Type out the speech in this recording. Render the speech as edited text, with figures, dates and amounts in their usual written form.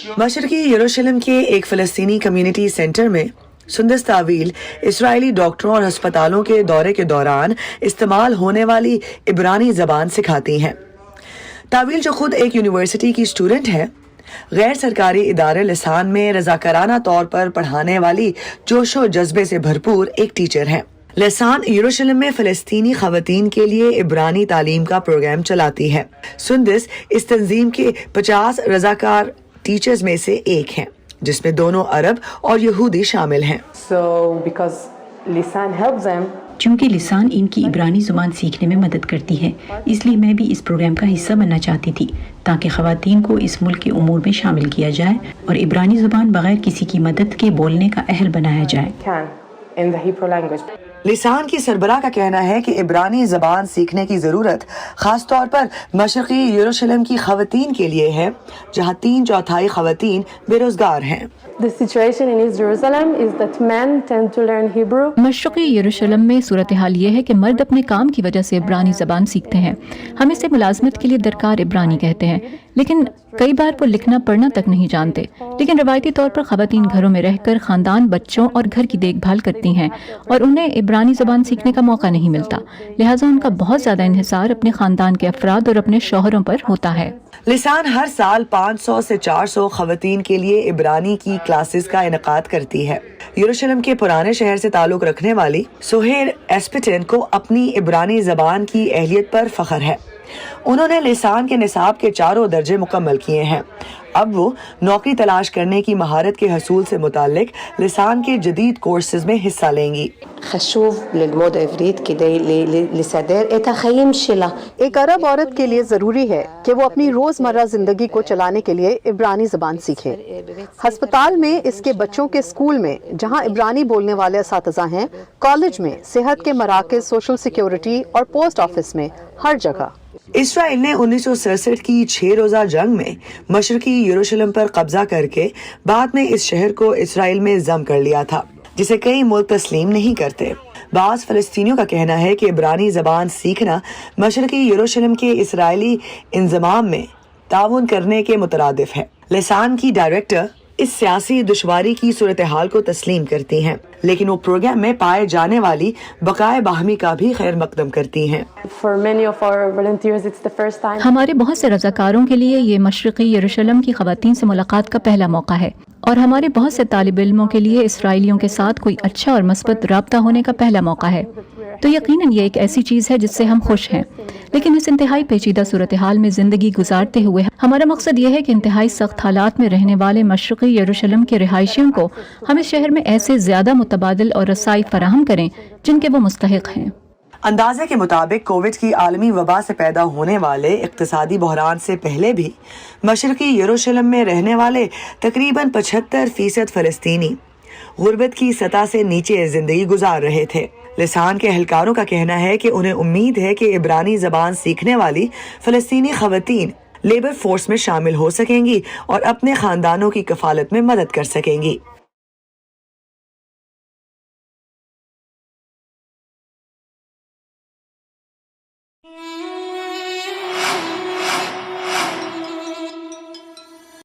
مشرقی یروشلم کے ایک فلسطینی کمیونٹی سینٹر میں سندس طویل اسرائیلی ڈاکٹروں اور ہسپتالوں کے دورے کے دوران استعمال ہونے والی عبرانی زبان سکھاتی ہیں۔ طویل، جو خود ایک یونیورسٹی کی اسٹوڈنٹ ہے، غیر سرکاری ادارے لسان میں رضاکارانہ طور پر پڑھانے والی جوش و جذبے سے بھرپور ایک ٹیچر ہیں۔ لسان یروشلم میں فلسطینی خواتین کے لیے عبرانی تعلیم کا پروگرام چلاتی ہے۔ سندس اس تنظیم کے 50 رضاکار ٹیچرز میں سے ایک ہیں، جس میں دونوں عرب اور یہودی شامل ہیں۔ چونکہ لسان ان کی عبرانی زبان سیکھنے میں مدد کرتی ہے، اس لیے میں بھی اس پروگرام کا حصہ بننا چاہتی تھی تاکہ خواتین کو اس ملک کے امور میں شامل کیا جائے اور عبرانی زبان بغیر کسی کی مدد کے بولنے کا اہل بنایا جائے۔ لسان کی سربراہ کا کہنا ہے کہ عبرانی زبان سیکھنے کی ضرورت خاص طور پر مشرقی یروشلم کی خواتین کے لیے ہے، جہاں 3/4 خواتین بے روزگار ہیں۔ مشرقی یروشلم میں صورتحال یہ ہے کہ مرد اپنے کام کی وجہ سے عبرانی زبان سیکھتے ہیں۔ ہم اسے ملازمت کے لیے درکار عبرانی کہتے ہیں، لیکن کئی بار وہ لکھنا پڑھنا تک نہیں جانتے۔ لیکن روایتی طور پر خواتین گھروں میں رہ کر خاندان، بچوں اور گھر کی دیکھ بھال کرتی ہیں اور انہیں عبرانی زبان سیکھنے کا موقع نہیں ملتا، لہٰذا ان کا بہت زیادہ انحصار اپنے خاندان کے افراد اور اپنے شوہروں پر ہوتا ہے۔ لسان ہر سال 500 سے 400 خواتین کے لیے عبرانی کی کلاسز کا انعقاد کرتی ہے۔ یروشلم کے پرانے شہر سے تعلق رکھنے والی سہیر ایسپٹن کو اپنی عبرانی زبان کی اہلیت پر فخر ہے۔ انہوں نے لسان کے نصاب کے 4 درجے مکمل کیے ہیں۔ اب وہ نوکری تلاش کرنے کی مہارت کے حصول سے متعلق لسان کے جدید کورسز میں حصہ لیں گی۔ ایک عرب عورت کے لیے ضروری ہے کہ وہ اپنی روزمرہ زندگی کو چلانے کے لیے عبرانی زبان سیکھے۔ ہسپتال میں، اس کے بچوں کے اسکول میں جہاں عبرانی بولنے والے اساتذہ ہیں، کالج میں، صحت کے مراکز، سوشل سیکیورٹی اور پوسٹ آفس میں، ہر جگہ۔ اسرائیل نے 1967 کی 6 روزہ جنگ میں مشرقی یروشلم پر قبضہ کر کے بعد میں اس شہر کو اسرائیل میں ضم کر لیا تھا، جسے کئی ملک تسلیم نہیں کرتے۔ بعض فلسطینیوں کا کہنا ہے کہ عبرانی زبان سیکھنا مشرقی یروشلم کے اسرائیلی انضمام میں تعاون کرنے کے مترادف ہے۔ لسان کی ڈائریکٹر اس سیاسی دشواری کی صورتحال کو تسلیم کرتی ہیں، لیکن وہ پروگرام میں پائے جانے والی بقائے باہمی کا بھی خیر مقدم کرتی ہیں۔ ہمارے بہت سے رضاکاروں کے لیے یہ مشرقی یروشلم کی خواتین سے ملاقات کا پہلا موقع ہے، اور ہمارے بہت سے طالب علموں کے لیے اسرائیلیوں کے ساتھ کوئی اچھا اور مثبت رابطہ ہونے کا پہلا موقع ہے۔ تو یقیناً یہ ایک ایسی چیز ہے جس سے ہم خوش ہیں، لیکن اس انتہائی پیچیدہ صورتحال میں زندگی گزارتے ہوئے ہمارا مقصد یہ ہے کہ انتہائی سخت حالات میں رہنے والے مشرقی یروشلم کے رہائشیوں کو ہم اس شہر میں ایسے زیادہ متبادل اور رسائی فراہم کریں جن کے وہ مستحق ہیں۔ اندازے کے مطابق کووڈ کی عالمی وبا سے پیدا ہونے والے اقتصادی بحران سے پہلے بھی مشرقی یروشلم میں رہنے والے تقریباً 75% فلسطینی غربت کی سطح سے نیچے زندگی گزار رہے تھے۔ لسان کے اہلکاروں کا کہنا ہے کہ انہیں امید ہے کہ عبرانی زبان سیکھنے والی فلسطینی خواتین لیبر فورس میں شامل ہو سکیں گی اور اپنے خاندانوں کی کفالت میں مدد کر سکیں گی۔